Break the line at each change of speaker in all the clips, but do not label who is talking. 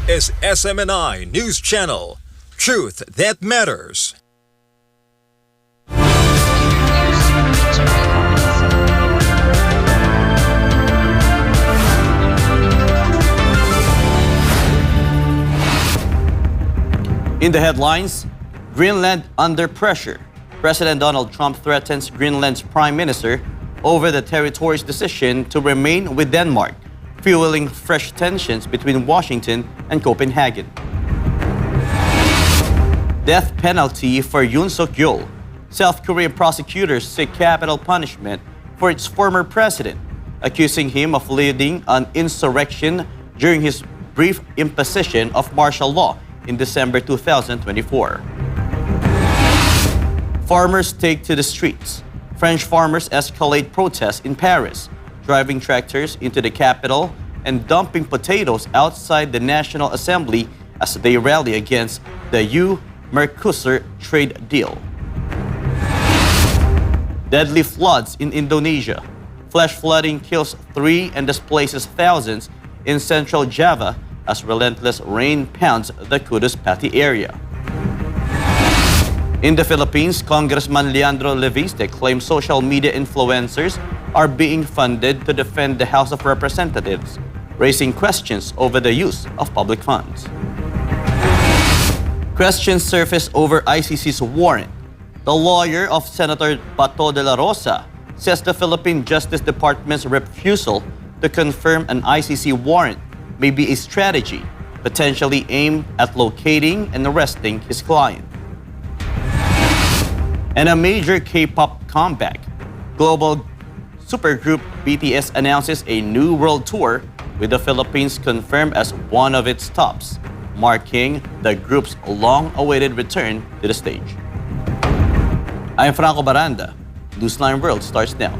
is SMNI News Channel. Truth that matters.
In the headlines, Greenland under pressure. President Donald Trump threatens Greenland's prime minister over the territory's decision to remain with Denmark, fueling fresh tensions between Washington and Copenhagen. Death penalty for Yoon Suk Yeol. South Korean prosecutors seek capital punishment for its former president, accusing him of leading an insurrection during his brief imposition of martial law in December 2024. Farmers take to the streets. French farmers escalate protests in Paris, driving tractors into the capital and dumping potatoes outside the National Assembly as they rally against the Mercosur trade deal. Deadly floods in Indonesia. Flash flooding kills 3 and displaces thousands in central Java as relentless rain pounds the Kudus Pati area. In the Philippines, Congressman Leandro Leviste claims social media influencers are being funded to defend the House of Representatives, raising questions over the use of public funds. Questions surface over ICC's warrant. The lawyer of Senator Dela Rosa says the Philippine Justice Department's refusal to confirm an ICC warrant may be a strategy, potentially aimed at locating and arresting his client. And a major K-pop comeback. Global supergroup BTS announces a new world tour with the Philippines confirmed as one of its stops, marking the group's long-awaited return to the stage. I'm Franco Baranda. Newsline World starts now.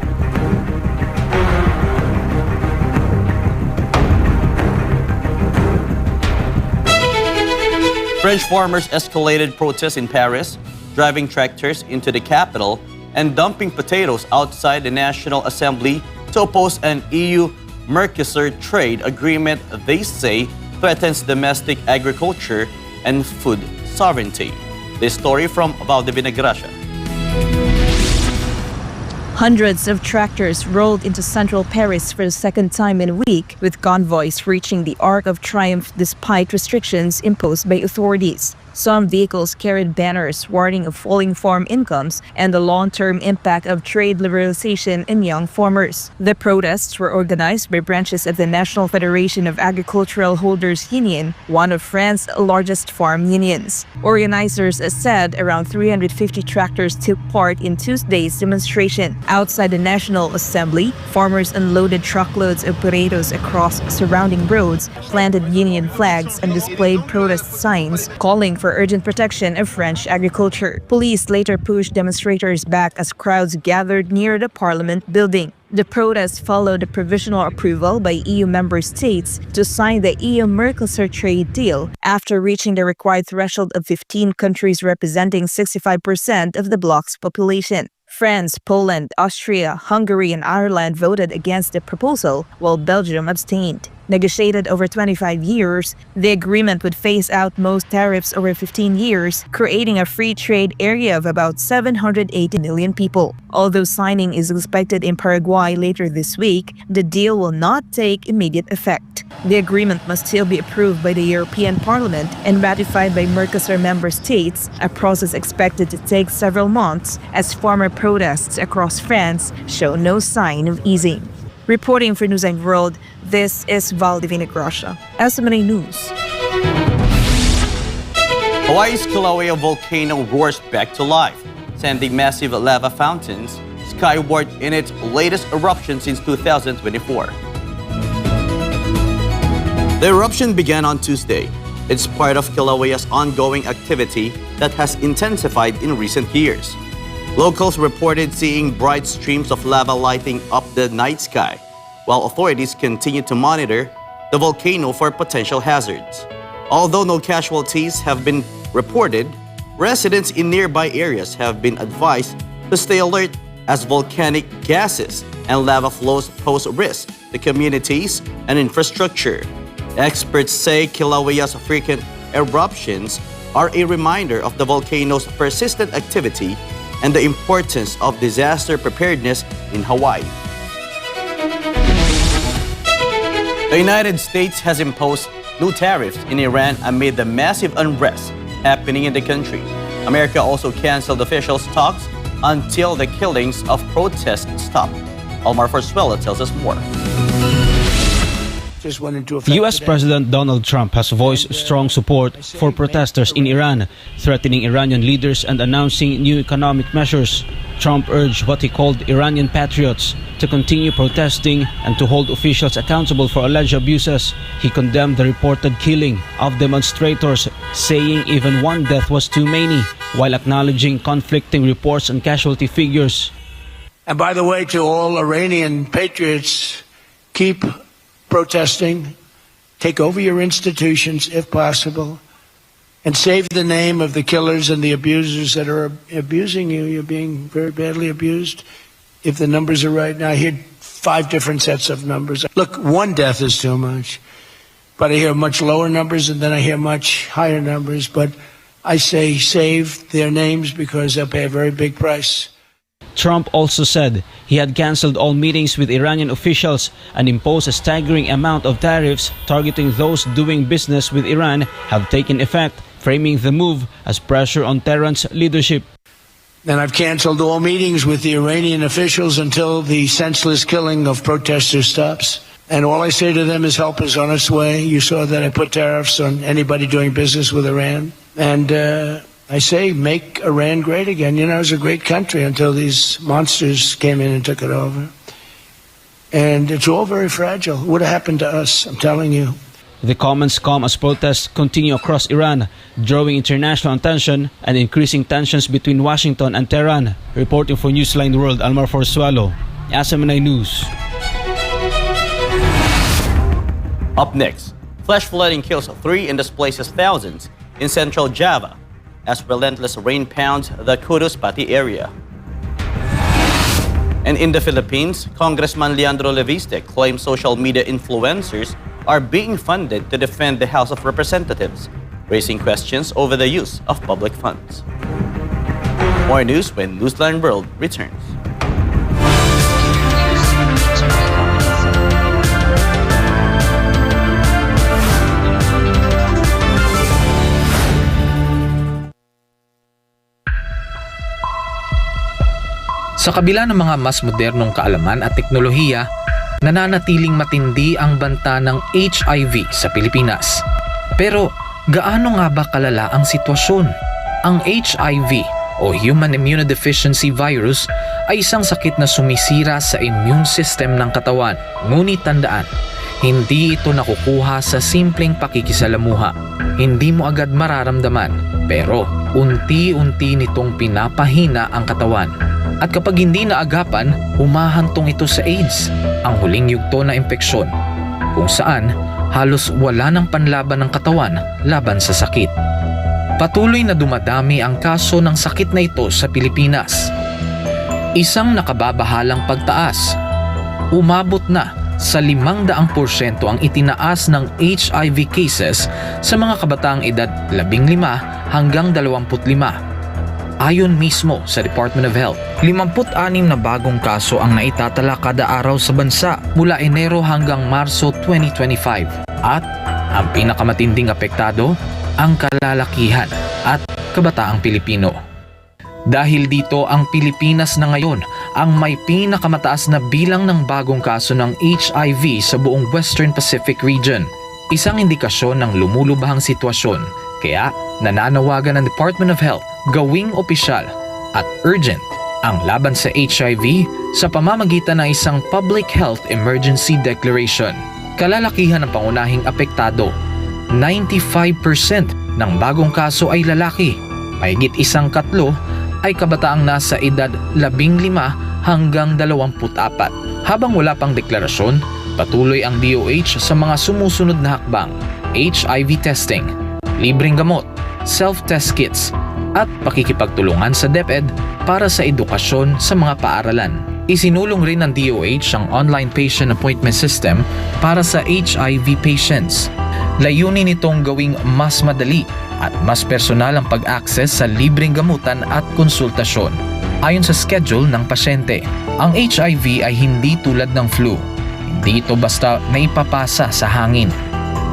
French farmers escalated protests in Paris, driving tractors into the capital and dumping potatoes outside the National Assembly to oppose an EU-Mercosur trade agreement they say threatens domestic agriculture and food sovereignty. This story from Valdivina Gracia.
Hundreds of tractors rolled into central Paris for the second time in a week, with convoys reaching the Arc of Triumph despite restrictions imposed by authorities. Some vehicles carried banners warning of falling farm incomes and the long-term impact of trade liberalization in young farmers. The protests were organized by branches of the National Federation of Agricultural Holders Union, one of France's largest farm unions. Organizers said around 350 tractors took part in Tuesday's demonstration. Outside the National Assembly, farmers unloaded truckloads of potatoes across surrounding roads, planted union flags, and displayed protest signs calling for urgent protection of French agriculture. Police later pushed demonstrators back as crowds gathered near the Parliament building. The protests followed the provisional approval by EU member states to sign the EU-Mercosur trade deal after reaching the required threshold of 15 countries representing 65% of the bloc's population. France, Poland, Austria, Hungary, and Ireland voted against the proposal, while Belgium abstained. Negotiated over 25 years, the agreement would phase out most tariffs over 15 years, creating a free trade area of about 780 million people. Although signing is expected in Paraguay later this week, the deal will not take immediate effect. The agreement must still be approved by the European Parliament and ratified by Mercosur member states, a process expected to take several months as farmer protests across France show no sign of easing. Reporting for Newsline World, this is Valdivina Gracia, SMNA News.
Hawaii's Kilauea volcano roars back to life, sending massive lava fountains skyward in its latest eruption since 2024. The eruption began on Tuesday. It's part of Kilauea's ongoing activity that has intensified in recent years. Locals reported seeing bright streams of lava lighting up the night sky, while authorities continue to monitor the volcano for potential hazards. Although no casualties have been reported, residents in nearby areas have been advised to stay alert as volcanic gases and lava flows pose risk to communities and infrastructure. Experts say Kilauea's frequent eruptions are a reminder of the volcano's persistent activity and the importance of disaster preparedness in Hawaii. The United States has imposed new tariffs in Iran amid the massive unrest happening in the country. America also canceled official talks until the killings of protests stop. Almar Forzuelo tells us more.
U.S. President Donald Trump has voiced strong support for protesters in Iran, threatening Iranian leaders and announcing new economic measures. Trump urged what he called Iranian patriots to continue protesting and to hold officials accountable for alleged abuses. He condemned the reported killing of demonstrators, saying even one death was too many, while acknowledging conflicting reports and casualty figures.
And by the way, to all Iranian patriots, keep protesting, take over your institutions if possible, and save the name of the killers and the abusers that are abusing you. You're being very badly abused. If the numbers are right now, I hear 5 different sets of numbers. Look, 1 death is too much, but I hear much lower numbers and then I hear much higher numbers. But I say save their names because they'll pay a very big price.
Trump also said he had canceled all meetings with Iranian officials and imposed a staggering amount of tariffs targeting those doing business with Iran have taken effect, framing the move as pressure on Tehran's leadership.
And I've canceled all meetings with the Iranian officials until the senseless killing of protesters stops. And all I say to them is help is on its way. You saw that I put tariffs on anybody doing business with Iran. And I say, make Iran great again. You know, it was a great country until these monsters came in and took it over. And it's all very fragile. What would have happened to us? I'm telling you.
The comments come as protests continue across Iran, drawing international attention and increasing tensions between Washington and Tehran. Reporting for Newsline World, Almar Forzuelo, SMNI News.
Up next, flash flooding kills 3 and displaces thousands in central Java as relentless rain pounds the Kudus Pati area. And in the Philippines, Congressman Leandro Leviste claims social media influencers are being funded to defend the House of Representatives, raising questions over the use of public funds. More news when Newsline World returns.
Sa kabila ng mga mas modernong kaalaman at teknolohiya, nananatiling matindi ang banta ng HIV sa Pilipinas. Pero gaano nga ba kalala ang sitwasyon? Ang HIV o Human Immunodeficiency Virus ay isang sakit na sumisira sa immune system ng katawan. Ngunit tandaan, hindi ito nakukuha sa simpleng pakikisalamuha. Hindi mo agad mararamdaman, pero unti-unti nitong pinapahina ang katawan. At kapag hindi naagapan, humahantong ito sa AIDS, ang huling yugto na impeksyon, kung saan halos wala ng panlaban ng katawan laban sa sakit. Patuloy na dumadami ang kaso ng sakit na ito sa Pilipinas. Isang nakababahalang pagtaas. Umabot na sa 500% ang itinaas ng HIV cases sa mga kabataang edad 15 hanggang 25. Ayon mismo sa Department of Health, 56 na bagong kaso ang naitatala kada araw sa bansa mula Enero hanggang Marso 2025. At ang pinakamatinding apektado, ang kalalakihan at kabataang Pilipino. Dahil dito, ang Pilipinas na ngayon ang may pinakamataas na bilang ng bagong kaso ng HIV sa buong Western Pacific region. Isang indikasyon ng lumulubahang sitwasyon. Kaya nananawagan ng Department of Health gawing opisyal at urgent ang laban sa HIV sa pamamagitan ng isang Public Health Emergency Declaration. Kalalakihan ng pangunahing apektado, 95% ng bagong kaso ay lalaki. Mahigit 1/3 ay kabataang nasa edad 15 hanggang 24. Habang wala pang deklarasyon, patuloy ang DOH sa mga sumusunod na hakbang: HIV testing, libreng gamot, self-test kits, at pakikipagtulungan sa DepEd para sa edukasyon sa mga paaralan. Isinulong rin ng DOH ang online patient appointment system para sa HIV patients. Layunin nitong gawing mas madali at mas personal ang pag-access sa libreng gamutan at konsultasyon. Ayon sa schedule ng pasyente, ang HIV ay hindi tulad ng flu. Hindi ito basta naipapasa sa hangin.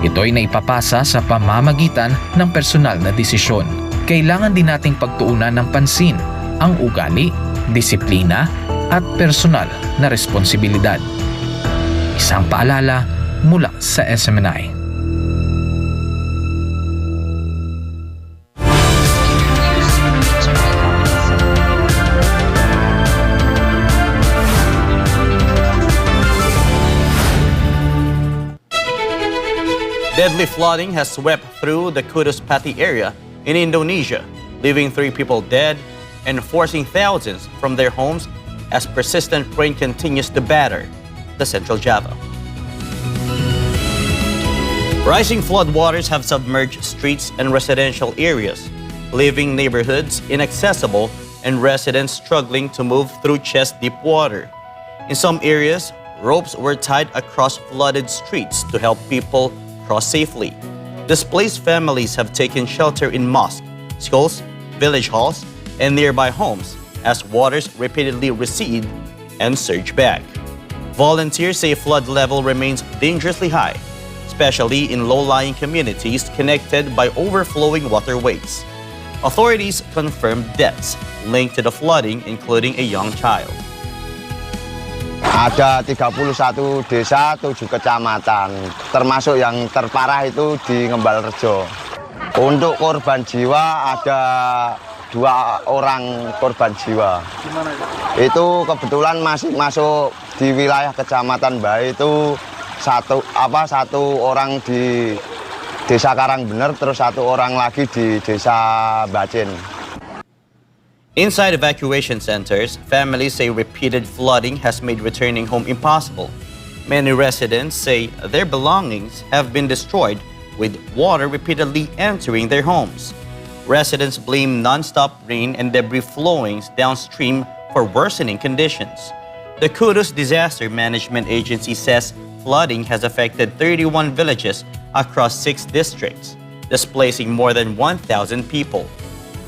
Ito ay naipapasa sa pamamagitan ng personal na desisyon. Kailangan din nating pagtuunan ng pansin ang ugali, disiplina, at personal na responsibilidad. Isang paalala mula sa SMNI.
Deadly flooding has swept through the Kudus Pati area in Indonesia, leaving 3 people dead and forcing thousands from their homes as persistent rain continues to batter the Central Java. Rising floodwaters have submerged streets and residential areas, leaving neighborhoods inaccessible and residents struggling to move through chest-deep water. In some areas, ropes were tied across flooded streets to help people cross safely. Displaced families have taken shelter in mosques, schools, village halls, and nearby homes as waters repeatedly recede and surge back. Volunteers say flood level remains dangerously high, especially in low-lying communities connected by overflowing waterways. Authorities confirmed deaths linked to the flooding, including a young child.
Ada 31 desa, 7 kecamatan, termasuk yang terparah itu di Ngembalrejo. Untuk korban jiwa ada 2 orang korban jiwa.
Gimana
itu kebetulan masih masuk di wilayah kecamatan Bae itu satu orang di desa Karangbener, terus 1 orang lagi di desa Bacin.
Inside evacuation centers, families say repeated flooding has made returning home impossible. Many residents say their belongings have been destroyed with water repeatedly entering their homes. Residents blame non-stop rain and debris flowings downstream for worsening conditions. The Kudus Disaster Management Agency says flooding has affected 31 villages across 6 districts, displacing more than 1,000 people.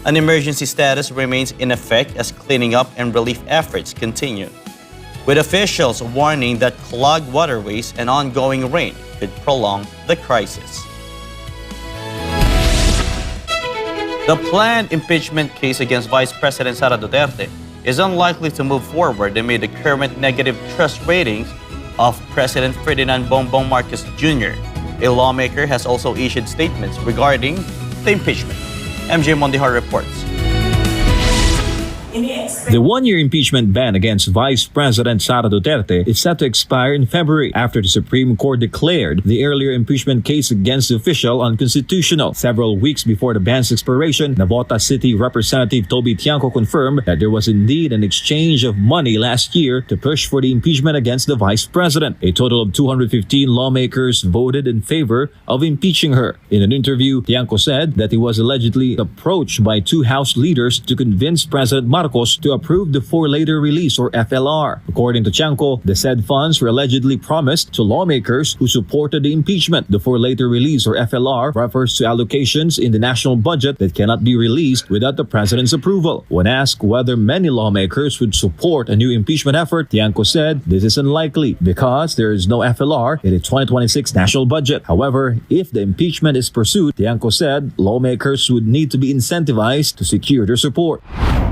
An emergency status remains in effect as cleaning up and relief efforts continue, with officials warning that clogged waterways and ongoing rain could prolong the crisis. The planned impeachment case against Vice President Sara Duterte is unlikely to move forward amid the current negative trust ratings of President Ferdinand Bongbong Marcos Jr. A lawmaker has also issued statements regarding the impeachment. MJ Mondihar reports.
The one-year impeachment ban against Vice President Sara Duterte is set to expire in February after the Supreme Court declared the earlier impeachment case against the official unconstitutional. Several weeks before the ban's expiration, Navota City Representative Toby Tiangco confirmed that there was indeed an exchange of money last year to push for the impeachment against the Vice President. A total of 215 lawmakers voted in favor of impeaching her. In an interview, Tiangco said that he was allegedly approached by 2 House leaders to convince President Marcos to approve the for later release or FLR. According to Tiangco, the said funds were allegedly promised to lawmakers who supported the impeachment. The for later release or FLR refers to allocations in the national budget that cannot be released without the president's approval. When asked whether many lawmakers would support a new impeachment effort, Tiangco said this is unlikely because there is no FLR in the 2026 national budget. However, if the impeachment is pursued, Tiangco said lawmakers would need to be incentivized to secure their support.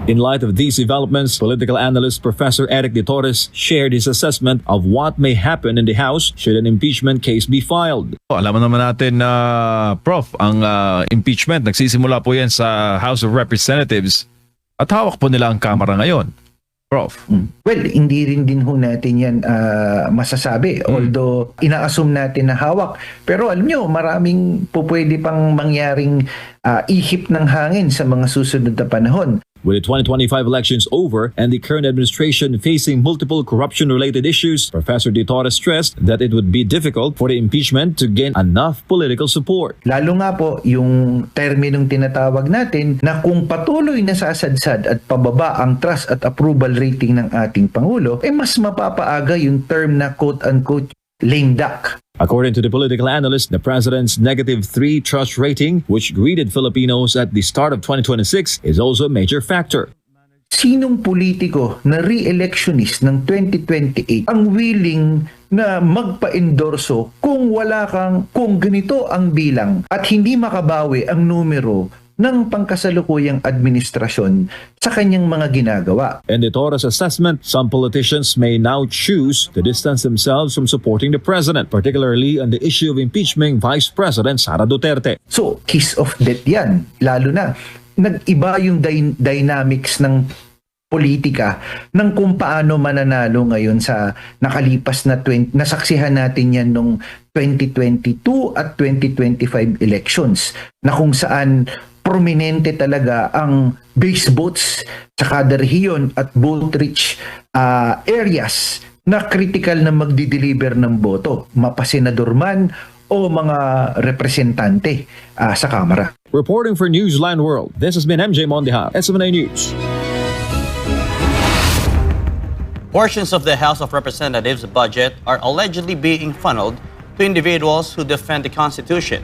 In light of these developments, political analyst Professor Eric De Torres shared his assessment of what may happen in the House should an impeachment case be filed.
Alam naman natin na Prof, ang impeachment nagsisimula po yan sa House of Representatives at hawak po nila ang Kamara ngayon. Prof.
Well, hindi rin din ho natin yan masasabi. Although, ina-assume natin na hawak. Pero alam nyo, maraming po pwede pang mangyaring ihip ng hangin sa mga susunod na panahon.
With the 2025 elections over and the current administration facing multiple corruption-related issues, Professor De Torres stressed that it would be difficult for the impeachment to gain enough political support.
Lalo nga po yung terminong tinatawag natin na kung patuloy na sasadsad at pababa ang trust at approval rating ng ating Pangulo, mas mapapaaga yung term na quote-unquote lame duck.
According to the political analyst, the president's -3 trust rating, which greeted Filipinos at the start of 2026, is also a major factor.
Sinong politiko na re-electionist ng 2028 ang willing na magpa-endorso kung kung ganito ang bilang at hindi makabawi ang numero ng pangkasalukuyang administrasyon sa kanyang mga ginagawa?
In the Torres assessment, some politicians may now choose to distance themselves from supporting the president, particularly on the issue of impeaching Vice President Sara Duterte.
So, kiss of death yan. Lalo na, nag-iba yung dynamics ng politika ng kung paano mananalo ngayon sa nakalipas na nasaksihan natin yan nung 2022 at 2025 elections na kung saan prominente talaga ang base votes sa kada rehiyon at vote-rich areas na critical na magdi-deliver ng boto, mapasenador man o mga representante sa Kamara.
Reporting for Newsline World, this has been MJ Mondeja, SMNA News.
Portions of the House of Representatives budget are allegedly being funneled to individuals who defend the Constitution.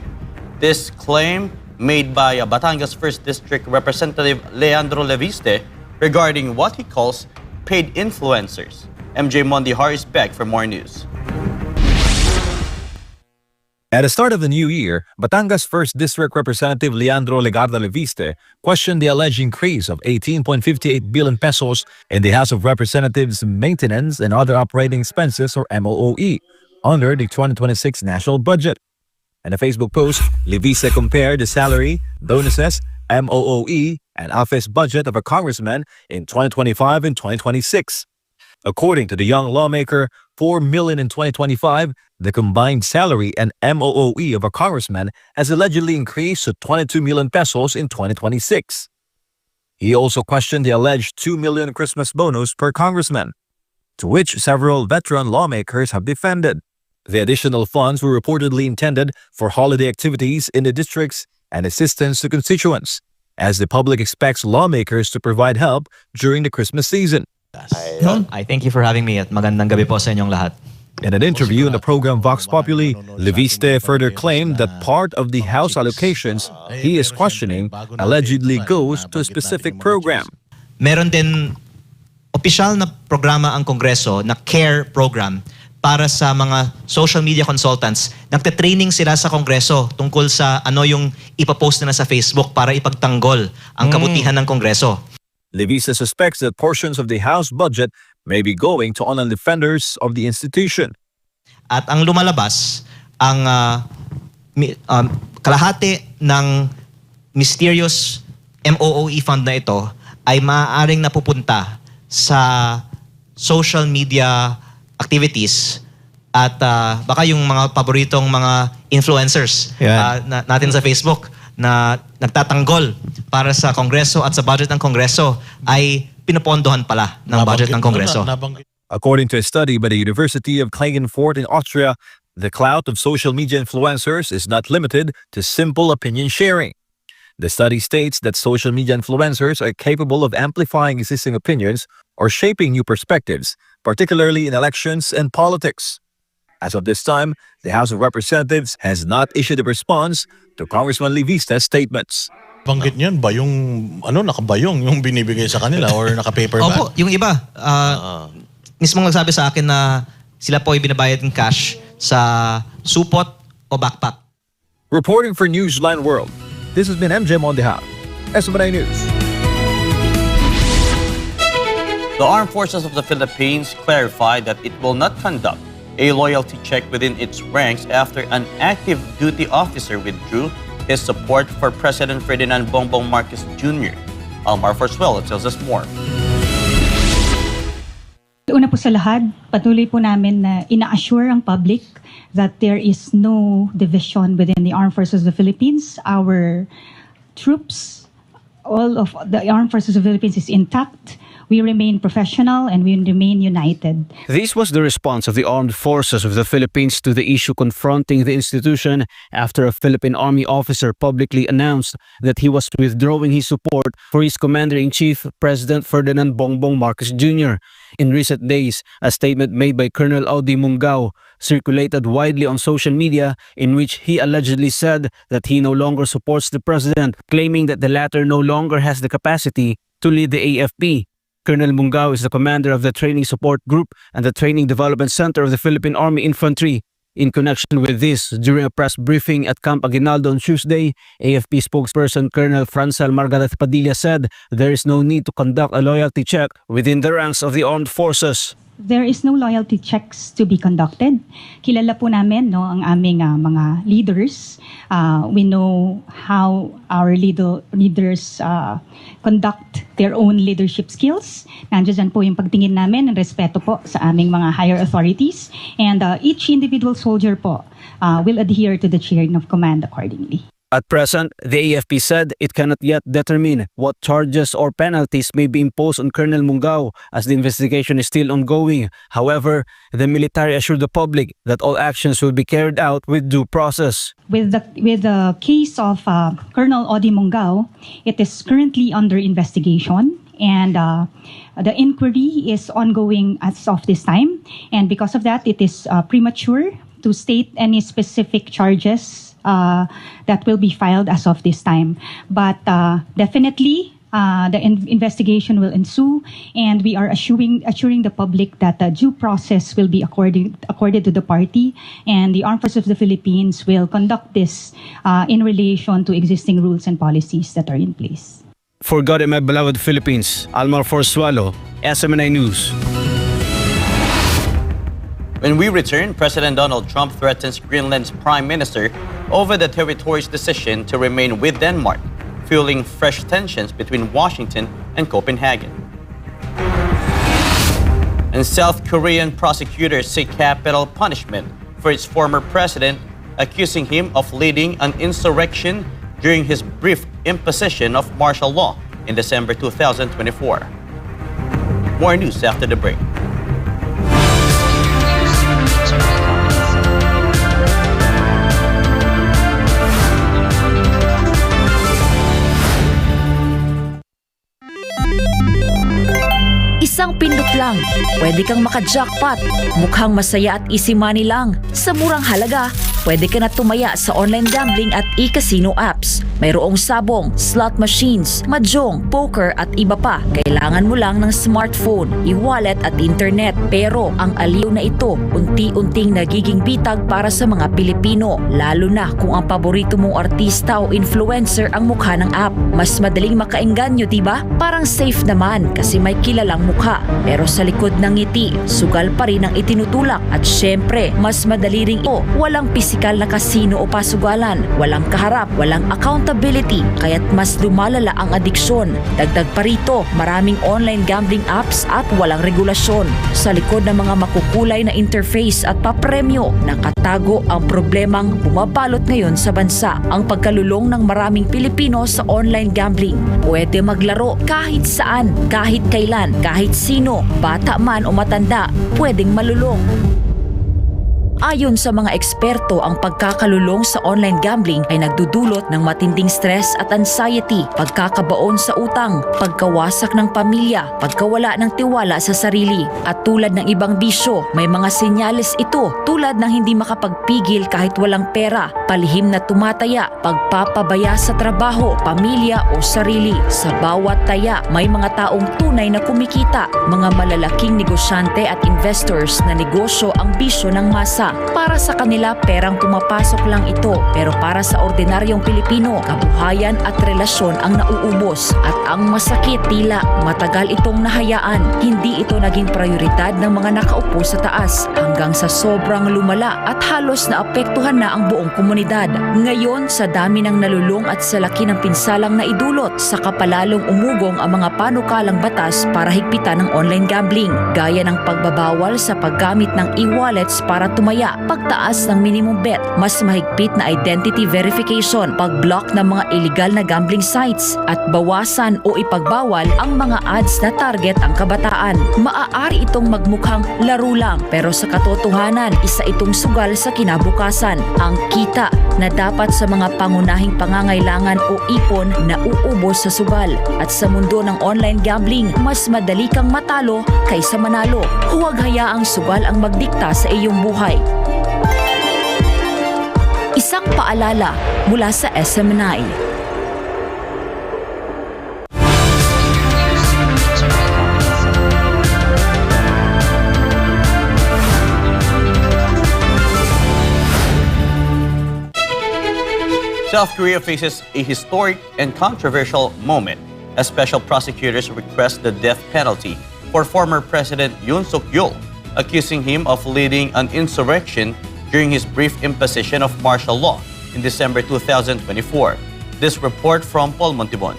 This claim made by Batangas 1st District Representative Leandro Leviste regarding what he calls paid influencers. MJ Mondihar is back for more news.
At the start of the new year, Batangas 1st District Representative Leandro Legarda Leviste questioned the alleged increase of 18.58 billion pesos in the House of Representatives maintenance and other operating expenses or MOOE under the 2026 national budget. In a Facebook post, Leviste compared the salary, bonuses, MOOE, and office budget of a congressman in 2025 and 2026. According to the young lawmaker, 4 million in 2025, the combined salary and MOOE of a congressman has allegedly increased to 22 million pesos in 2026. He also questioned the alleged 2 million Christmas bonus per congressman, to which several veteran lawmakers have defended. The additional funds were reportedly intended for holiday activities in the districts and assistance to constituents, as the public expects lawmakers to provide help during the Christmas season.
I thank you for having me at magandang gabi po sa inyong lahat.
In an interview in the program Vox Populi, Leviste further claimed that part of the House allocations he is questioning allegedly goes to a specific program.
Meron din opisyal na programa ang Kongreso na CARE program para sa mga social media consultants. Nagte-training sila sa Kongreso tungkol sa ano yung ipapost nila sa Facebook para ipagtanggol ang kabutihan ng Kongreso.
Leviste suspects that portions of the House budget may be going to online defenders of the institution.
At ang lumalabas, ang kalahati ng mysterious MOOE fund na ito ay maaaring napupunta sa social media activities at baka yung mga paboritong mga influencers natin sa Facebook na nagtatanggol para sa Kongreso at sa budget ng Kongreso ay pinapondohan pala ng budget ng Kongreso.
According to a study by the University of Klagenfurt in Austria, the clout of social media influencers is not limited to simple opinion sharing. The study states that social media influencers are capable of amplifying existing opinions or shaping new perspectives, particularly in elections and politics. As of this time, the House of Representatives has not issued a response to Congressman Leviste's statements.
Banggit niyan ba yung nakabayong yung binibigay sa kanila or naka-paper bag?
Opo, yung iba. Mismong nagsabi sa akin na sila po ay binabayad ng cash sa supot o backpack.
Reporting for Newsline World, this has been MJ Mondeja, SMNA News.
The Armed Forces of the Philippines clarified that it will not conduct a loyalty check within its ranks after an active duty officer withdrew his support for President Ferdinand Bongbong Marcos Jr. Almar Forswell tells us more.
Una po sa lahat, patuloy po namin na ina-assure ang public that there is no division within the Armed Forces of the Philippines. Our troops all of the armed forces of the Philippines is intact. We remain professional and we remain united.
This was the response of the armed forces of the Philippines to the issue confronting the institution after a Philippine Army officer publicly announced that he was withdrawing his support for his Commander-in-Chief, President Ferdinand Bongbong Marcos Jr. In recent days, a statement made by Colonel Audi Mungao circulated widely on social media in which he allegedly said that he no longer supports the president, claiming that the latter no longer has the capacity to lead the AFP. Colonel Mungao is the commander of the Training Support Group and the Training Development Center of the Philippine Army Infantry. In connection with this, during a press briefing at Camp Aguinaldo on Tuesday, AFP spokesperson Colonel Francel Margaret Padilla said there is no need to conduct a loyalty check within the ranks of the armed forces.
There is no loyalty checks to be conducted. Kilala po namin ang aming mga leaders. We know how our leaders conduct their own leadership skills. Nandiyan po yung pagtingin namin ng respeto po sa aming mga higher authorities. And each individual soldier po will adhere to the chain of command accordingly.
At present, the AFP said it cannot yet determine what charges or penalties may be imposed on Colonel Mungao as the investigation is still ongoing. However, the military assured the public that all actions will be carried out with due process.
With the case of Colonel Audi Mungao, it is currently under investigation. And the inquiry is ongoing as of this time. And because of that, it is premature to state any specific charges that will be filed as of this time. But definitely, the investigation will ensue, and we are assuring the public that due process will be accorded to the party, and the Armed Forces of the Philippines will conduct this in relation to existing rules and policies that are in place.
For God and my beloved Philippines, Almar Forsualo, SMNI News.
When we return, President Donald Trump threatens Greenland's prime minister over the territory's decision to remain with Denmark, fueling fresh tensions between Washington and Copenhagen. And South Korean prosecutors seek capital punishment for its former president, accusing him of leading an insurrection during his brief imposition of martial law in December 2024. More news after the break.
Isang pindot lang, pwede kang maka-jackpot. Mukhang masaya at easy money lang. Sa murang halaga, pwede ka na tumaya sa online gambling at e-casino apps. Mayroong sabong, slot machines, mahjong, poker at iba pa. Kailangan mo lang ng smartphone, e-wallet at internet. Pero ang aliw na ito, unti-unting nagiging bitag para sa mga Pilipino. Lalo na kung ang paborito mong artista o influencer ang mukha ng app. Mas madaling makaengganyo, diba? Parang safe naman kasi may kilalang mukha. Pero sa likod ng ngiti, sugal pa rin ang itinutulak. At syempre, mas madali ring ito. Walang pisikal na kasino o pasugalan. Walang kaharap, walang accountability. Kaya't mas lumalala ang adiksyon. Dagdag pa rito, maraming online gambling apps at walang regulasyon. Sa likod ng mga makukulay na interface at papremyo, nakatago ang problemang bumabalot ngayon sa bansa. Ang pagkalulong ng maraming Pilipino sa online gambling. Pwede maglaro kahit saan, kahit kailan, kahit sino, bata man o matanda, pwedeng malulong. Ayon sa mga eksperto, ang pagkakalulong sa online gambling ay nagdudulot ng matinding stress at anxiety, pagkakabaon sa utang, pagkawasak ng pamilya, pagkawala ng tiwala sa sarili. At tulad ng ibang bisyo, may mga senyales ito tulad ng hindi makapagpigil kahit walang pera, palihim na tumataya, pagpapabaya sa trabaho, pamilya o sarili. Sa bawat taya, may mga taong tunay na kumikita, mga malalaking negosyante at investors na negosyo ang bisyo ng masa. Para sa kanila, perang pumapasok lang ito. Pero para sa ordinaryong Pilipino, kabuhayan at relasyon ang nauubos. At ang masakit, tila matagal itong nahayaan. Hindi ito naging prioridad ng mga nakaupo sa taas hanggang sa sobrang lumala at halos naapektuhan na ang buong komunidad. Ngayon, sa dami ng nalulong at sa laki ng pinsalang naidulot, sa kapalalong umugong ang mga panukalang batas para higpitan ng online gambling, gaya ng pagbabawal sa paggamit ng e-wallets para tumaya tumaya, pagtaas ng minimum bet, mas mahigpit na identity verification, pag-block ng mga illegal na gambling sites, at bawasan o ipagbawal ang mga ads na target ang kabataan. Maaari itong magmukhang laro lang, pero sa katotohanan, isa itong sugal sa kinabukasan. Ang kita na dapat sa mga pangunahing pangangailangan o ipon na uubos sa sugal. At sa mundo ng online gambling, mas madali kang matalo kaysa manalo. Huwag hayaang sugal ang magdikta sa iyong buhay. Isang paalala mula sa SMNI.
South Korea faces a historic and controversial moment as special prosecutors request the death penalty for former President Yoon Suk Yeol, accusing him of leading an insurrection during his brief imposition of martial law in December 2024. This report from Paul Montibon.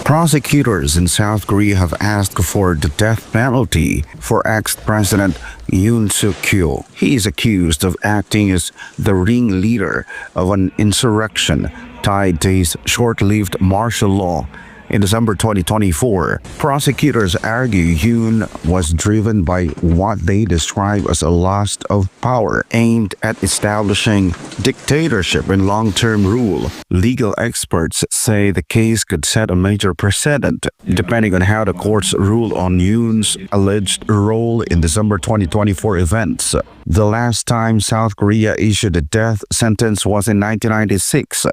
Prosecutors in South Korea have asked for the death penalty for ex-president Yoon Suk Yeol. He is accused of acting as the ringleader of an insurrection tied to his short-lived martial law in December 2024. Prosecutors argue Yoon was driven by what they describe as a lust of power aimed at establishing dictatorship and long-term rule. Legal experts say the case could set a major precedent, depending on how the courts rule on Yoon's alleged role in December 2024 events. The last time South Korea issued a death sentence was in 1996,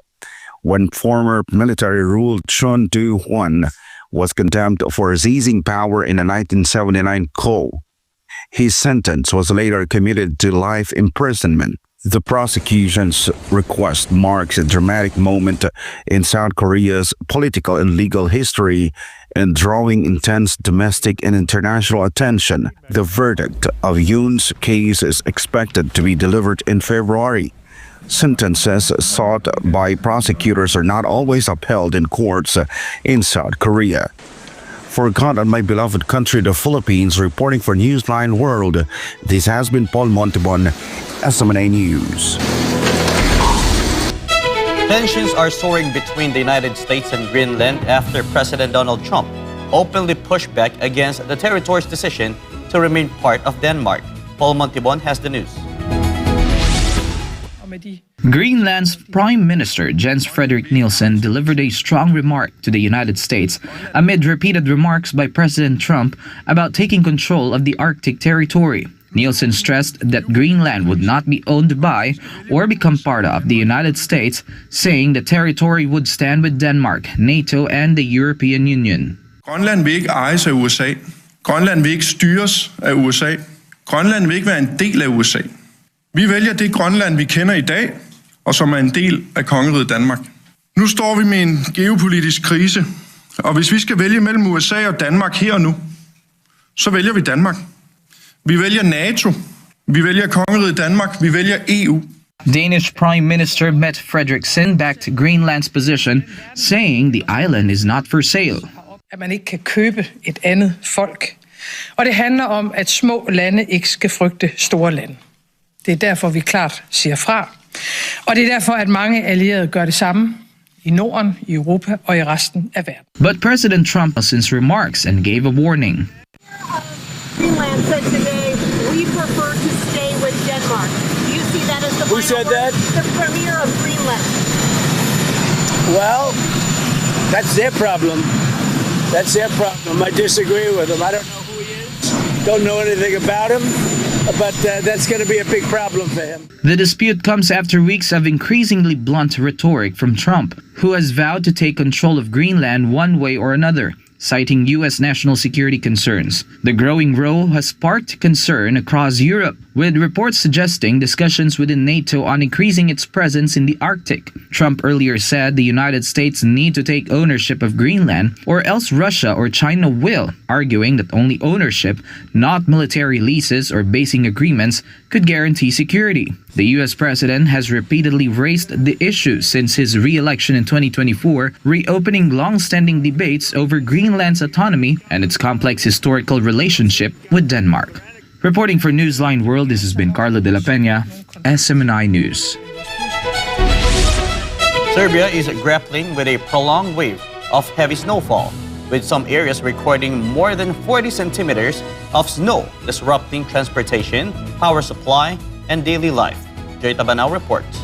when former military ruler Chun Do-hwan was condemned for seizing power in a 1979 coup. His sentence was later commuted to life imprisonment. The prosecution's request marks a dramatic moment in South Korea's political and legal history and drawing intense domestic and international attention. The verdict of Yoon's case is expected to be delivered in February. Sentences sought by prosecutors are not always upheld in courts in South Korea. For God and my beloved country, the Philippines, reporting for Newsline World, this has been Paul Montibon, SMNA News.
Tensions are soaring between the United States and Greenland after President Donald Trump openly pushed back against the territory's decision to remain part of Denmark. Paul Montibon has the news.
Greenland's Prime Minister Jens Frederik Nielsen delivered a strong remark to the United States amid repeated remarks by President Trump about taking control of the Arctic territory. Nielsen stressed that Greenland would not be owned by or become part of the United States, saying the territory would stand with Denmark, NATO, and the European Union.
Grønland vil ikke ejes af USA. Grønland vil ikke styres af USA. Grønland vil ikke være en del af USA. Vi vælger det Grønland, vi kender i dag, og som er en del af kongeriget Danmark. Nu står vi med en geopolitisk krise, og hvis vi skal vælge mellem USA og Danmark her og nu, så vælger vi Danmark. Vi vælger NATO, vi vælger kongeriget Danmark, vi vælger EU.
Danish Prime Minister Mette Frederiksen backed Greenland's position, saying the island is not for sale.
At man ikke kan købe et andet folk. Og det handler om, at små lande ikke skal frygte store lande. Det er derfor, vi klart siger fra. Og det er derfor, at mange allierede gør det samme i Norden, i Europa og i resten af verden.
But President Trump since remarks and gave a warning.
Greenland said today, we prefer to stay with Denmark. Do you see that as the
Who said that?
The premier of Greenland.
Well, that's their problem. That's their problem. I disagree with him. I don't know who he is. Don't know anything about him. But that's going to be a big problem for him.
The dispute comes after weeks of increasingly blunt rhetoric from Trump, who has vowed to take control of Greenland one way or another, citing U.S. national security concerns. The growing row has sparked concern across Europe, with reports suggesting discussions within NATO on increasing its presence in the Arctic. Trump earlier said the United States need to take ownership of Greenland or else Russia or China will, arguing that only ownership, not military leases or basing agreements, could guarantee security. The U.S. president has repeatedly raised the issue since his re-election in 2024, reopening long-standing debates over Greenland's autonomy and its complex historical relationship with Denmark.
Reporting for Newsline World, this has been Carlo de la Peña, SMNI News.
Serbia is grappling with a prolonged wave of heavy snowfall, with some areas recording more than 40 centimeters of snow, disrupting transportation, power supply, and daily life. Joy Tabanao reports.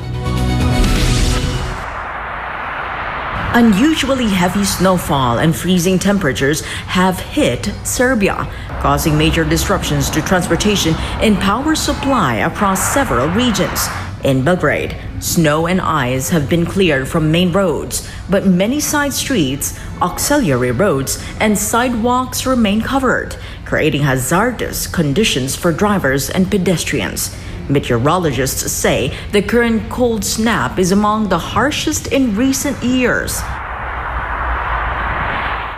Unusually heavy snowfall and freezing temperatures have hit Serbia, causing major disruptions to transportation and power supply across several regions. In Belgrade, snow and ice have been cleared from main roads, but many side streets, auxiliary roads, and sidewalks remain covered, creating hazardous conditions for drivers and pedestrians. Meteorologists say the current cold snap is among the harshest in recent years.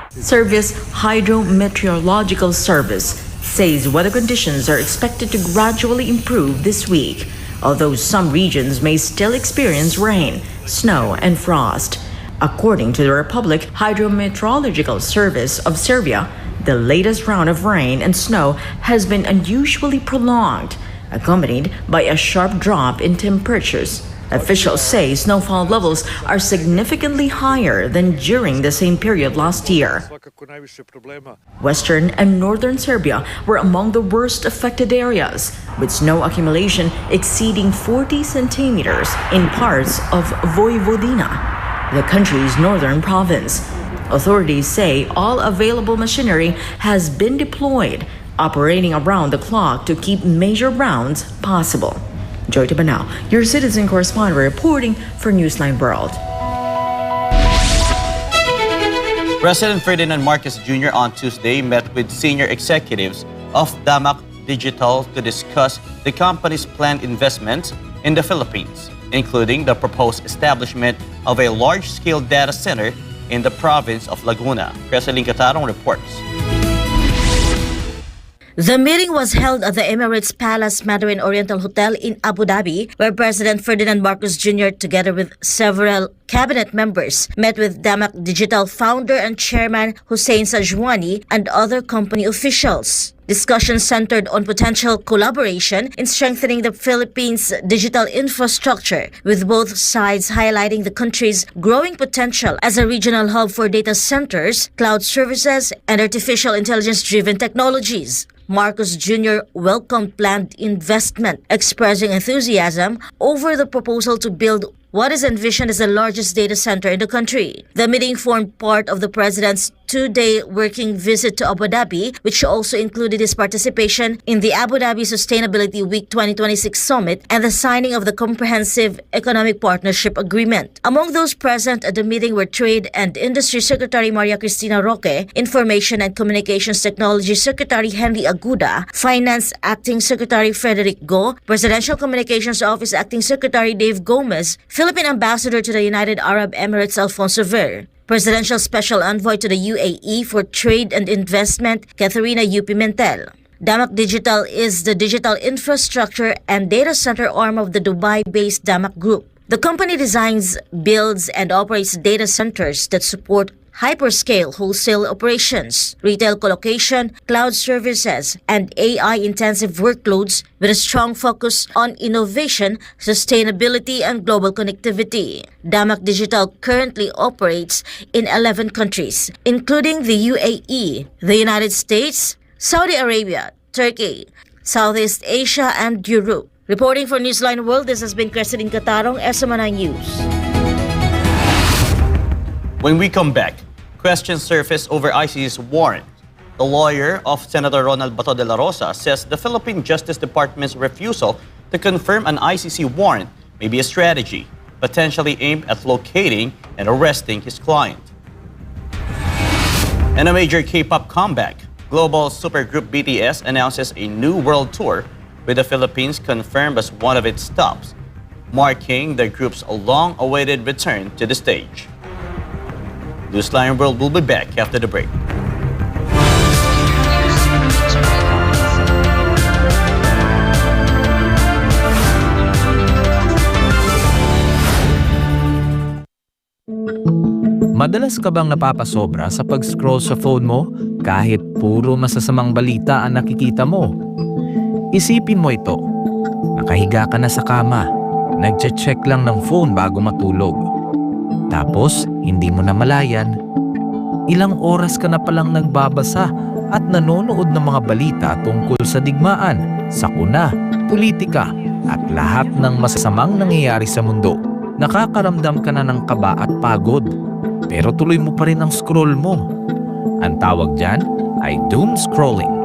Serbia's Hydrometeorological Service says weather conditions are expected to gradually improve this week, although some regions may still experience rain, snow, and frost. According to the Republic Hydrometeorological Service of Serbia, the latest round of rain and snow has been unusually prolonged, accompanied by a sharp drop in temperatures. Officials say snowfall levels are significantly higher than during the same period last year. Western and northern Serbia were among the worst affected areas, with snow accumulation exceeding 40 centimeters in parts of Vojvodina, the country's northern province. Authorities say all available machinery has been deployed, operating around the clock to keep major rounds possible. Joy Tabanao, your citizen correspondent, reporting for Newsline World.
President Ferdinand Marcos Jr. on Tuesday met with senior executives of Damac Digital to discuss the company's planned investments in the Philippines, including the proposed establishment of a large-scale data center in the province of Laguna. Creseline Catarong reports.
The meeting was held at the Emirates Palace Mandarin Oriental Hotel in Abu Dhabi, where President Ferdinand Marcos Jr., together with several cabinet members, met with Damac Digital founder and chairman Hussein Sajwani and other company officials. Discussions centered on potential collaboration in strengthening the Philippines' digital infrastructure, with both sides highlighting the country's growing potential as a regional hub for data centers, cloud services, and artificial intelligence-driven technologies. Marcos Jr. welcomed planned investment, expressing enthusiasm over the proposal to build what is envisioned as the largest data center in the country. The meeting formed part of the president's two-day working visit to Abu Dhabi, which also included his participation in the Abu Dhabi Sustainability Week 2026 Summit and the signing of the Comprehensive Economic Partnership Agreement. Among those present at the meeting were Trade and Industry Secretary Maria Cristina Roque, Information and Communications Technology Secretary Henry Aguda, Finance Acting Secretary Frederick Go, Presidential Communications Office Acting Secretary Dave Gomez, Philippine Ambassador to the United Arab Emirates Alfonso Ver, Presidential Special Envoy to the UAE for Trade and Investment Katharina U. Pimentel. Damac Digital is the digital infrastructure and data center arm of the Dubai-based Damac Group. The company designs, builds, and operates data centers that support hyperscale wholesale operations, retail colocation, cloud services, and AI-intensive workloads with a strong focus on innovation, sustainability, and global connectivity. Damac Digital currently operates in 11 countries, including the UAE, the United States, Saudi Arabia, Turkey, Southeast Asia, and Europe. Reporting for Newsline World, this has been Creseline Catarong, SMNI News.
When we come back, questions surface over ICC's warrant. The lawyer of Senator Ronald Bato Dela Rosa says the Philippine Justice Department's refusal to confirm an ICC warrant may be a strategy, potentially aimed at locating and arresting his client. And a major K-pop comeback. Global supergroup BTS announces a new world tour with the Philippines confirmed as one of its stops, marking the group's long-awaited return to the stage. Newsline World will be back after the break.
Madalas ka bang napapasobra sa pag-scroll sa phone mo kahit puro masasamang balita ang nakikita mo? Isipin mo ito. Nakahiga ka na sa kama. Nagche-check lang ng phone bago matulog. Tapos, hindi mo na malayan, ilang oras ka na palang nagbabasa at nanonood ng mga balita tungkol sa digmaan, sakuna, politika, at lahat ng masasamang nangyayari sa mundo. Nakakaramdam ka na ng kaba at pagod, pero tuloy mo pa rin ang scroll mo. Ang tawag dyan ay doom scrolling.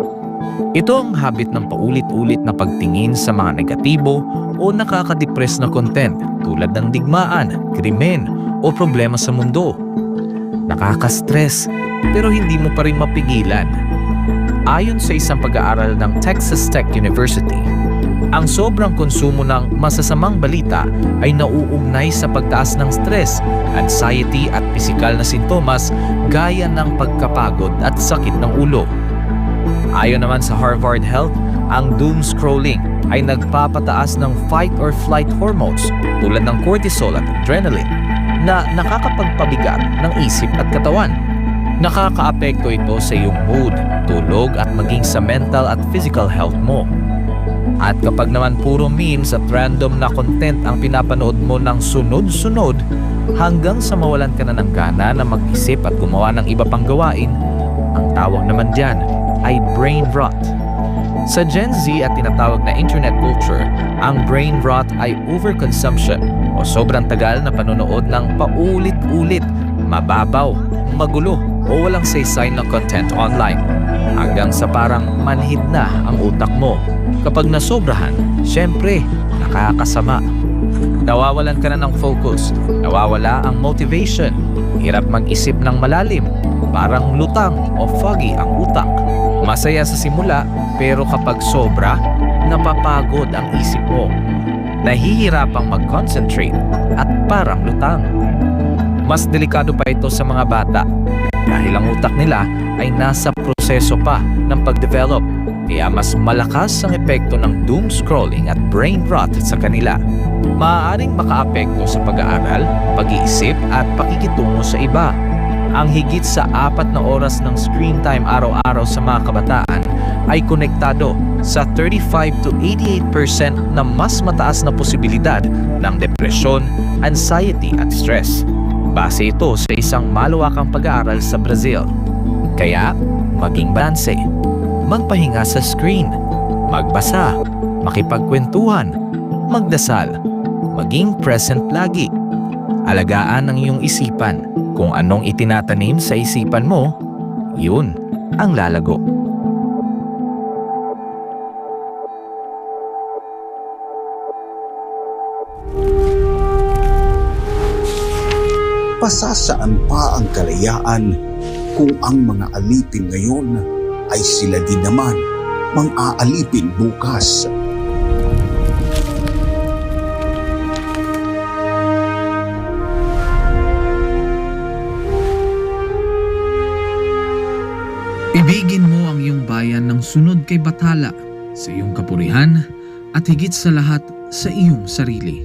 Ito ang habit ng paulit-ulit na pagtingin sa mga negatibo o nakaka-depress na content tulad ng digmaan, krimen o problema sa mundo. Nakaka-stress pero hindi mo pa rin mapigilan. Ayon sa isang pag-aaral ng Texas Tech University, ang sobrang konsumo ng masasamang balita ay nauugnay sa pagtaas ng stress, anxiety at pisikal na sintomas gaya ng pagkapagod at sakit ng ulo. Ayon naman sa Harvard Health, ang doom scrolling ay nagpapataas ng fight or flight hormones tulad ng cortisol at adrenaline na nakakapagpabigat ng isip at katawan. Nakakaapekto ito sa iyong mood, tulog at maging sa mental at physical health mo. At kapag naman puro memes at random na content ang pinapanood mo ng sunod-sunod hanggang sa mawalan ka na ng gana na mag-isip at gumawa ng iba pang gawain, ang tawag naman dyan ay brain rot. Sa Gen Z at tinatawag na internet culture, ang brain rot ay overconsumption o sobrang tagal na panonood ng paulit-ulit, mababaw, magulo o walang saysay na content online hanggang sa parang manhid na ang utak mo. Kapag nasobrahan, syempre, nakakasama. Nawawalan ka na ng focus, nawawala ang motivation, hirap mag-isip ng malalim, parang lutang o foggy ang utak. Masaya sa simula, pero kapag sobra, napapagod ang isip mo. Nahihirapang mag-concentrate at parang lutang. Mas delikado pa ito sa mga bata dahil ang utak nila ay nasa proseso pa ng pag-develop. Kaya mas malakas ang epekto ng doom scrolling at brain rot sa kanila. Maaaring makaapekto sa pag-aaral, pag-iisip at pakikitungo sa iba. Ang higit sa 4 na oras ng screen time araw-araw sa mga kabataan ay konektado sa 35 to 88% na mas mataas na posibilidad ng depresyon, anxiety at stress. Base ito sa isang malawakang pag-aaral sa Brazil. Kaya, maging balanse. Magpahinga sa screen, magbasa, makipagkwentuhan, magdasal, maging present lagi. Alagaan ang iyong isipan. Kung anong itinatanim sa isipan mo, yun ang lalago.
Pasasaan pa ang kalayaan kung ang mga alipin ngayon ay sila din naman mang-aalipin bukas.
Ibigin mo ang iyong bayan ng sunod kay Bathala, sa iyong kapurihan at higit sa lahat sa iyong sarili.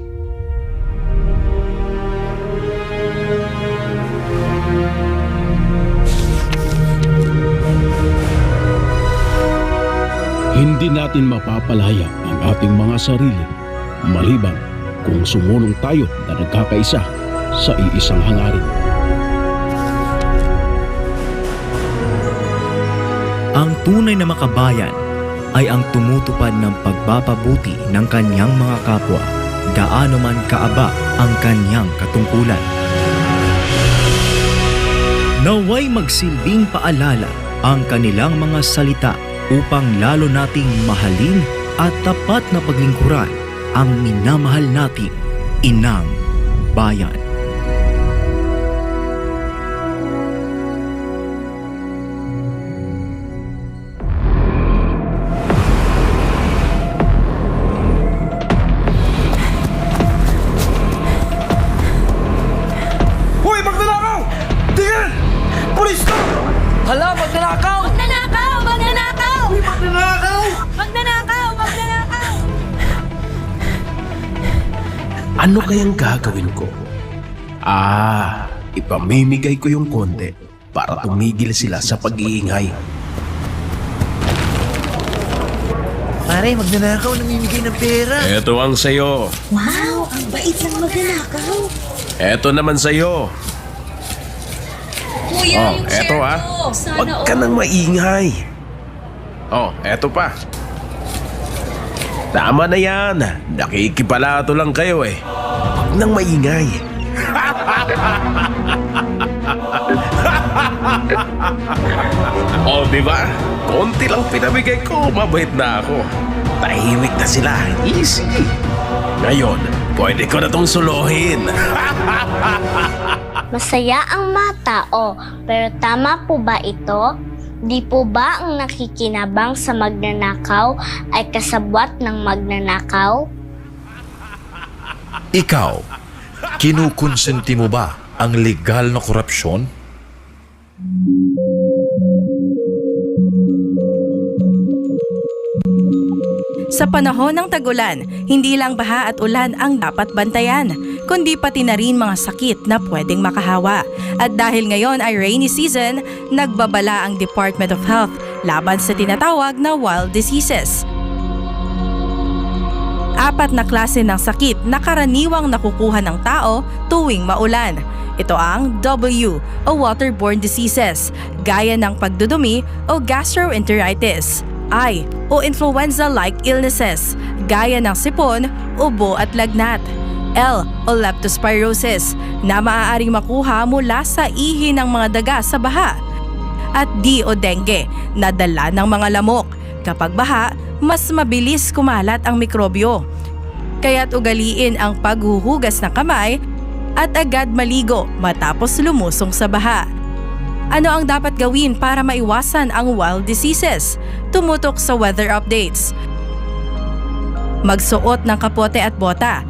Hindi natin mapapalaya ang ating mga sarili maliban kung sumulong tayo na nagkakaisa sa iisang hangarin.
Ang tunay na makabayan ay ang tumutupad ng pagpapabuti ng kanyang mga kapwa, gaano man kaaba ang kanyang katungkulan. Naway magsilbing paalala ang kanilang mga salita upang lalo nating mahalin at tapat na paglingkuran ang minamahal nating inang bayan.
Hala, magnanakaw!
Magnanakaw! Magnanakaw!
Uy, magnanakaw!
Magnanakaw! Magnanakaw!
Ano kayang gagawin ko? Ipamimigay ko yung konti para tumigil sila sa pag-iingay.
Pare, magnanakaw, namimigay ng pera.
Eto ang sayo.
Wow, ang bait ng magnanakaw.
Eto naman sayo.
Kuya, yung share
eto
ko. Sana
Huwag ka nang maingay. Eto pa. Tama na yan. Nakikipalato lang kayo eh. Huwag nang maingay. Di ba? Konti lang pinamigay ko, mabait na ako. Tahimik na sila. Easy. Ngayon, pwede ko na tong suluhin.
Masaya ang mga tao, pero tama po ba ito? Di po ba ang nakikinabang sa magnanakaw ay kasabwat ng magnanakaw?
Ikaw, kinukonsenti mo ba ang legal na korupsyon?
Sa panahon ng tag-ulan, hindi lang baha at ulan ang dapat bantayan, kundi pati na rin mga sakit na pwedeng makahawa. At dahil ngayon ay rainy season, nagbabala ang Department of Health laban sa tinatawag na wild diseases. 4 na klase ng sakit na karaniwang nakukuha ng tao tuwing maulan. Ito ang W o waterborne diseases, gaya ng pagdudumi o gastroenteritis. I o influenza-like illnesses, gaya ng sipon, ubo at lagnat. L o leptospirosis, na maaaring makuha mula sa ihi ng mga daga sa baha. At D o dengue, na dala ng mga lamok. Kapag baha, mas mabilis kumalat ang mikrobyo. Kaya't ugaliin ang paghuhugas ng kamay at agad maligo matapos lumusong sa baha. Ano ang dapat gawin para maiwasan ang wild diseases? Tumutok sa weather updates. Magsuot ng kapote at bota.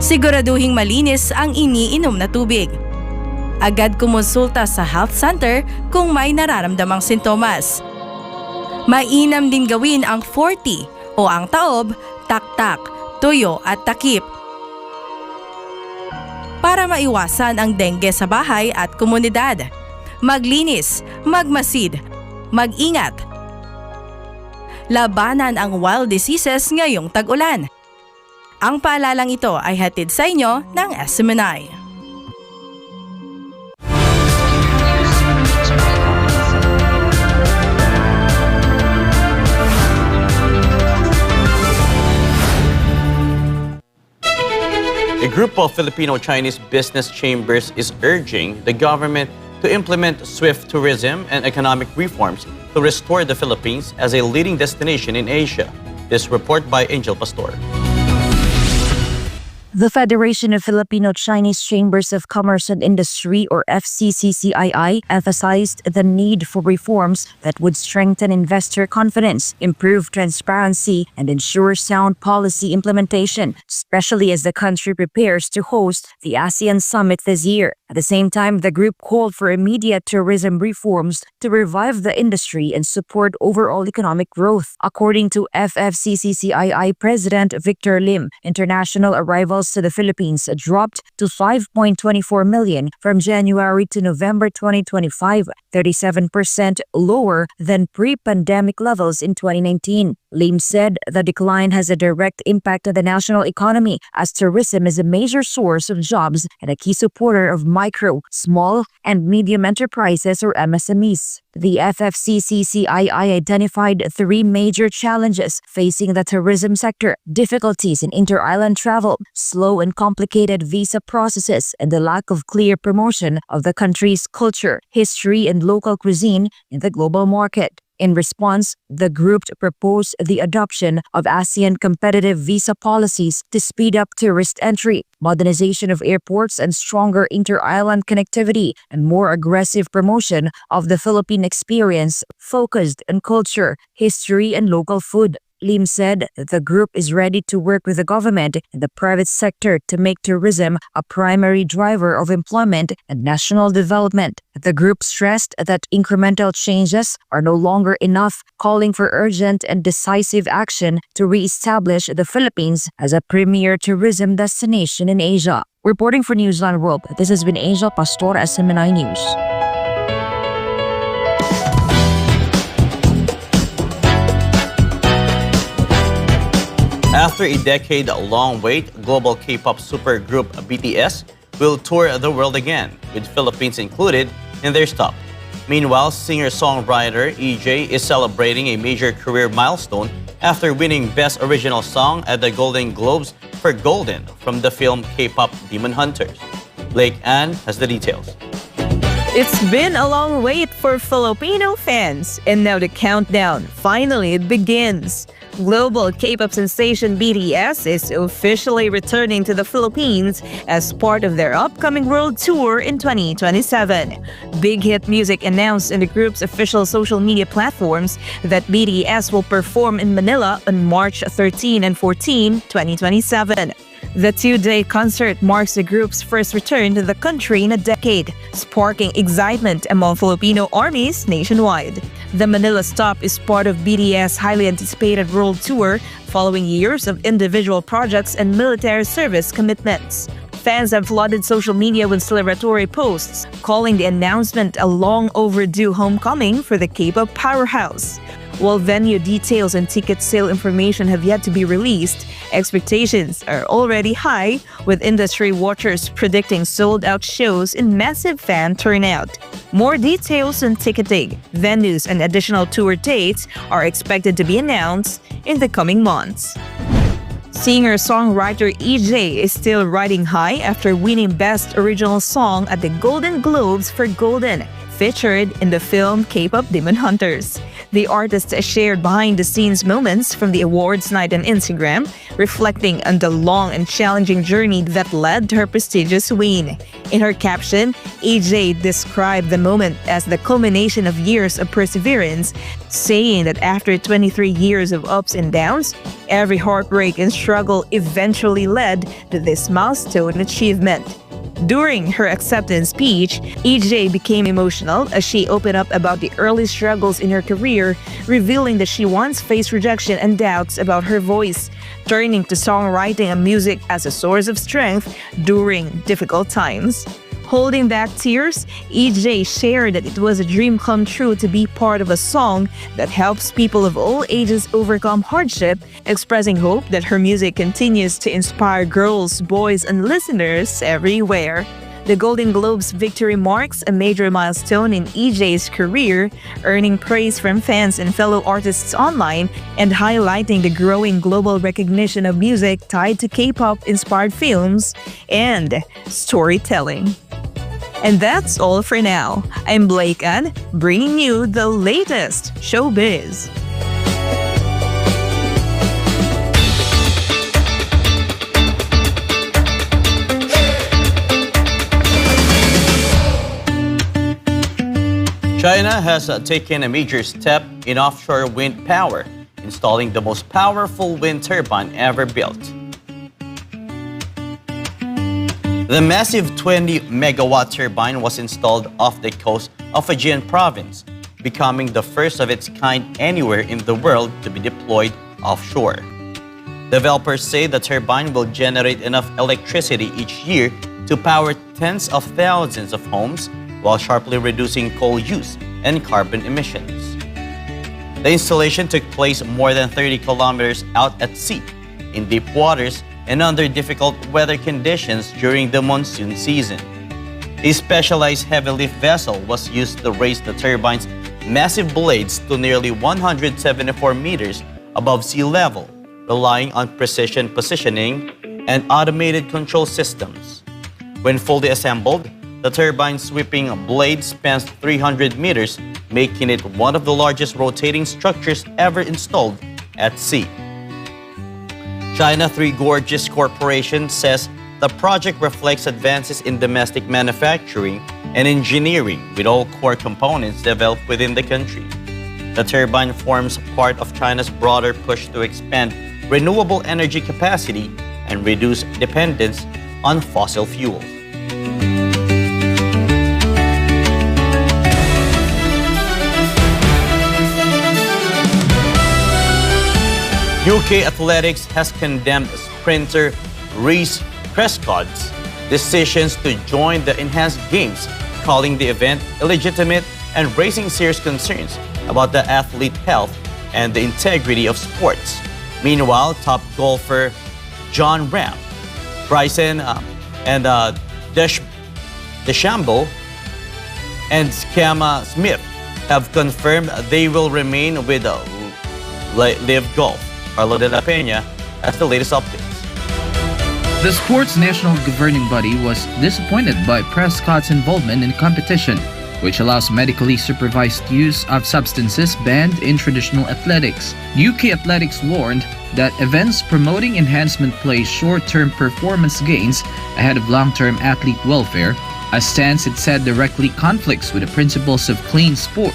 Siguraduhing malinis ang iniinom na tubig. Agad kumonsulta sa health center kung may nararamdamang sintomas. Mainam din gawin ang 40 o ang taob, taktak, tuyo at takip para maiwasan ang dengue sa bahay at komunidad. Maglinis, magmasid, mag-ingat. Labanan ang wild diseases ngayong tag-ulan. Ang paalalang ito ay hatid sa inyo ng SMNI.
A group of Filipino-Chinese business chambers is urging the government to implement swift tourism and economic reforms to restore the Philippines as a leading destination in Asia. This report by Angel Pastor.
The Federation of Filipino-Chinese Chambers of Commerce and Industry, or FCCCII, emphasized the need for reforms that would strengthen investor confidence, improve transparency, and ensure sound policy implementation, especially as the country prepares to host the ASEAN Summit this year. At the same time, the group called for immediate tourism reforms to revive the industry and support overall economic growth. According to FFCCCII President Victor Lim, international arrivals to the Philippines dropped to 5.24 million from January to November 2025, 37% lower than pre-pandemic levels in 2019. Lim said the decline has a direct impact on the national economy, as tourism is a major source of jobs and a key supporter of micro, small, and medium enterprises, or MSMEs. The FFCCCII identified 3 major challenges facing the tourism sector: difficulties in inter-island travel, slow and complicated visa processes, and the lack of clear promotion of the country's culture, history, and local cuisine in the global market. In response, the group proposed the adoption of ASEAN competitive visa policies to speed up tourist entry, modernization of airports, and stronger inter-island connectivity, and more aggressive promotion of the Philippine experience focused on culture, history, and local food. Lim said the group is ready to work with the government and the private sector to make tourism a primary driver of employment and national development. The group stressed that incremental changes are no longer enough, calling for urgent and decisive action to re-establish the Philippines as a premier tourism destination in Asia. Reporting for Newsline World, this has been Angel Pastor, SMNI News.
After a decade-long wait, global K-pop supergroup BTS will tour the world again, with Philippines included in their stop. Meanwhile, singer-songwriter EJ is celebrating a major career milestone after winning Best Original Song at the Golden Globes for Golden from the film K-pop Demon Hunters. Blake Ann has the details.
It's been a long wait for Filipino fans, and now the countdown finally begins. Global K-pop sensation BTS is officially returning to the Philippines as part of their upcoming world tour in 2027. Big Hit Music announced in the group's official social media platforms that BTS will perform in Manila on March 13 and 14, 2027. The two-day concert marks the group's first return to the country in a decade, sparking excitement among Filipino armies nationwide. The Manila stop is part of BTS' highly anticipated world tour following years of individual projects and military service commitments. Fans have flooded social media with celebratory posts, calling the announcement a long overdue homecoming for the K-pop powerhouse. While venue details and ticket sale information have yet to be released, expectations are already high, with industry watchers predicting sold-out shows and massive fan turnout. More details on ticketing, venues, and additional tour dates are expected to be announced in the coming months. Singer-songwriter EJ is still riding high after winning Best Original Song at the Golden Globes for Golden, featured in the film K-pop Demon Hunters. The artist shared behind-the-scenes moments from the awards night on Instagram, reflecting on the long and challenging journey that led to her prestigious win. In her caption, EJ described the moment as the culmination of years of perseverance, saying that after 23 years of ups and downs, every heartbreak and struggle eventually led to this milestone achievement. During her acceptance speech, EJ became emotional as she opened up about the early struggles in her career, revealing that she once faced rejection and doubts about her voice, turning to songwriting and music as a source of strength during difficult times. Holding back tears, EJ shared that it was a dream come true to be part of a song that helps people of all ages overcome hardship, expressing hope that her music continues to inspire girls, boys, and listeners everywhere. The Golden Globes victory marks a major milestone in EJ's career, earning praise from fans and fellow artists online and highlighting the growing global recognition of music tied to K-pop-inspired films and storytelling. And that's all for now. I'm Blake Ann, bringing you the latest showbiz.
China has taken a major step in offshore wind power, installing the most powerful wind turbine ever built. The massive 20-megawatt turbine was installed off the coast of Fujian province, becoming the first of its kind anywhere in the world to be deployed offshore. Developers say the turbine will generate enough electricity each year to power tens of thousands of homes while sharply reducing coal use and carbon emissions. The installation took place more than 30 kilometers out at sea, in deep waters, and under difficult weather conditions during the monsoon season. A specialized heavy lift vessel was used to raise the turbine's massive blades to nearly 174 meters above sea level, relying on precision positioning and automated control systems. When fully assembled, the turbine's sweeping blade spans 300 meters, making it one of the largest rotating structures ever installed at sea. China Three Gorges Corporation says the project reflects advances in domestic manufacturing and engineering, with all core components developed within the country. The turbine forms part of China's broader push to expand renewable energy capacity and reduce dependence on fossil fuels. UK Athletics has condemned sprinter Reece Prescott's decisions to join the enhanced games, calling the event illegitimate and raising serious concerns about the athlete's health and the integrity of sports. Meanwhile, top golfer John Ram, Bryson and DeChambeau and Cam Smith have confirmed they will remain with Live Golf. Carlo De La Peña has the latest updates.
The sport's national governing body was disappointed by Prescott's involvement in competition, which allows medically supervised use of substances banned in traditional athletics. UK Athletics warned that events promoting enhancement place short-term performance gains ahead of long-term athlete welfare, a stance it said directly conflicts with the principles of clean sport.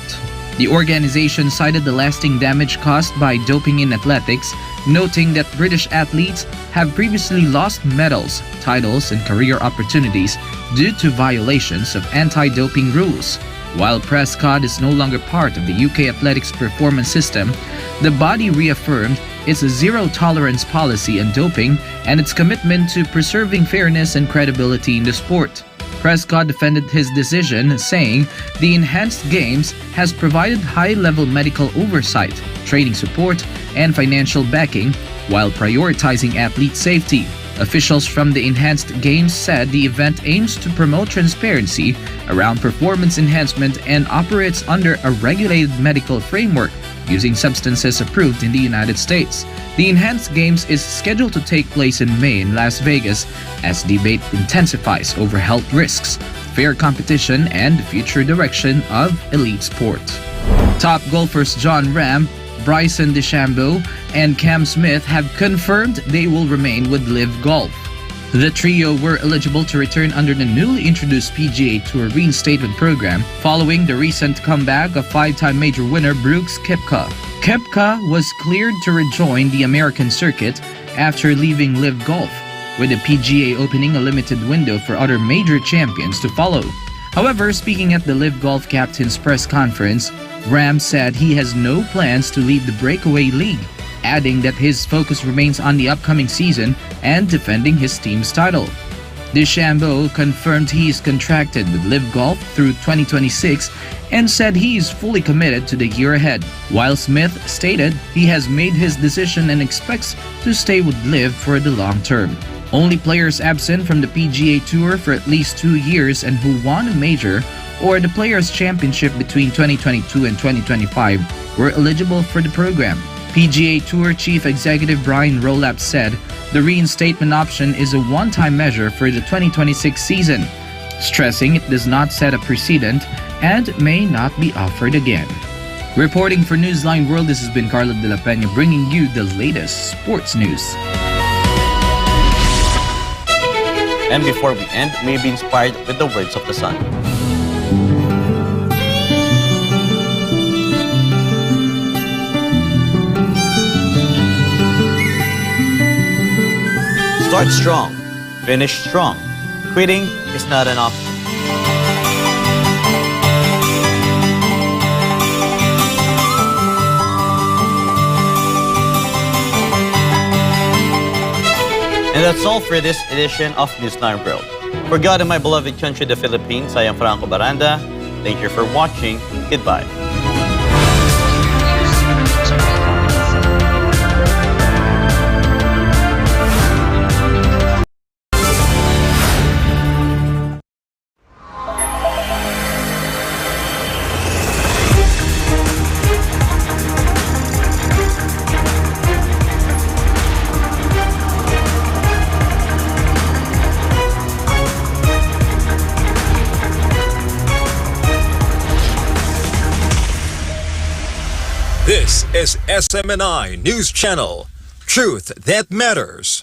The organization cited the lasting damage caused by doping in athletics, noting that British athletes have previously lost medals, titles, and career opportunities due to violations of anti-doping rules. While Prescott is no longer part of the UK athletics performance system, the body reaffirmed its zero-tolerance policy on doping and its commitment to preserving fairness and credibility in the sport. Prescott defended his decision, saying the enhanced games has provided high-level medical oversight, training support, and financial backing while prioritizing athlete safety. Officials from the enhanced games said the event aims to promote transparency around performance enhancement and operates under a regulated medical framework using substances approved in the United States. The enhanced games is scheduled to take place in May in Las Vegas as debate intensifies over health risks, fair competition, and the future direction of elite sport. Top golfers John Ram, Bryson DeChambeau, and Cam Smith have confirmed they will remain with Live Golf. The trio were eligible to return under the newly introduced PGA Tour reinstatement program following the recent comeback of five-time major winner Brooks Koepka. Koepka was cleared to rejoin the American circuit after leaving Live Golf, with the PGA opening a limited window for other major champions to follow. However, speaking at the Live Golf captain's press conference, Ram said he has no plans to leave the breakaway league, adding that his focus remains on the upcoming season and defending his team's title. DeChambeau confirmed he is contracted with Live Golf through 2026 and said he is fully committed to the year ahead, while Smith stated he has made his decision and expects to stay with Live for the long term. Only players absent from the PGA Tour for at least 2 years and who won a major or the Players' Championship between 2022 and 2025 were eligible for the program. PGA Tour Chief Executive Brian Rolapp said the reinstatement option is a one-time measure for the 2026 season, stressing it does not set a precedent and may not be offered again. Reporting for Newsline World, this has been Carlo De La Peña bringing you the latest sports news.
And before we end, may be inspired with the words of the sun. Start strong, finish strong. Quitting is not an option. And that's all for this edition of Newsline World. For God and my beloved country, the Philippines, I am Franco Baranda. Thank you for watching. Goodbye.
This is SMNI News Channel. Truth that matters.